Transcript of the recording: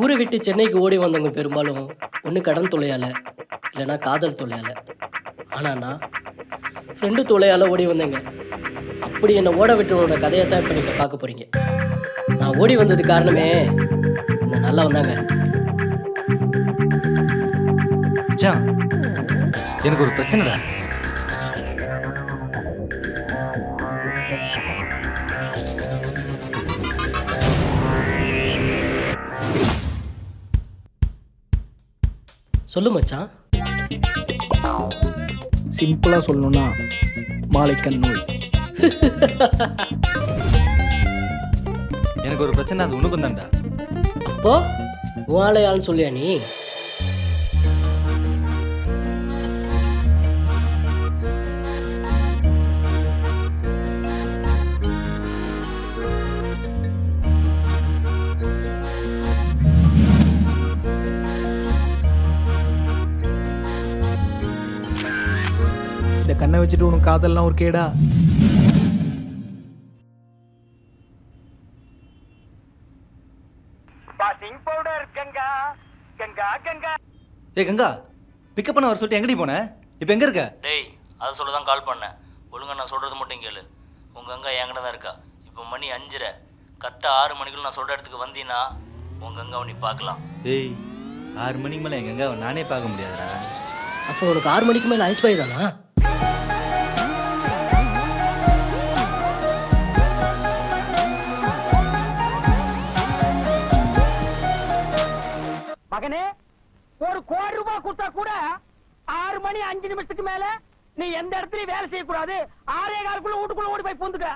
ஊரை விட்டு சென்னைக்கு ஓடி வந்தவங்க பெரும்பாலும் ஒன்று கடன் தொல்லையால் இல்லைன்னா காதல் தொல்லையால். ஆனால் நான் ஃப்ரெண்டு தொல்லையால் ஓடி வந்தேங்க. அப்படி என்னை ஓட விட்டுனோட கதையை தான் இப்போ நீங்கள் பார்க்க போகிறீங்க. நான் ஓடி வந்தது காரணமே இந்த நல்லா வந்தாங்க. எனக்கு ஒரு பிரச்சனைடா. சொல்லு மச்சான். சிம்பிளாக சொல்லணும்னா மாலைக்கண் நோய். எனக்கு ஒரு பிரச்சனை, அது உனக்கும் தான்டா. அப்போ வாழையாள்னு சொல்லியா நீ? இந்த கண்ணை வச்சுட்டு உனக்கு காதல்லாம் ஒரு கேடா? ஏ கங்கா, பிக்கப் பண்ண வர சொல்லிட்டு எங்கடி போன? இப்போ எங்கே இருக்க? டேய், அதை சொல்ல தான் கால் பண்ணேன். ஒழுங்கா நான் சொல்கிறது மட்டும் கேளு. உங்கள் கங்கா என்கிட்ட தான் இருக்கா. இப்போ மணி 5:30. கரெக்டாக 6 மணிக்குள்ள நான் சொல்கிற இடத்துக்கு வந்தீங்கன்னா உங்கள் கங்காவை நீ பார்க்கலாம். ஏய், 6 மணிக்கு மேலே எங்கள் கங்காவை நானே பார்க்க முடியாதுடா. அப்போ உனக்கு 6 மணிக்கு மேலே ஐஸ் பாய் தானா? மகனே, 1 கோடி ரூபாய் கொடுத்தா கூட 6 மணி 5 நிமிஷத்துக்கு மேல நீ எந்த இடத்துலயும் வேலை செய்யக்கூடாது. 6:15 வீட்டுக்குள்ள ஓடி போய் பூந்துக்க.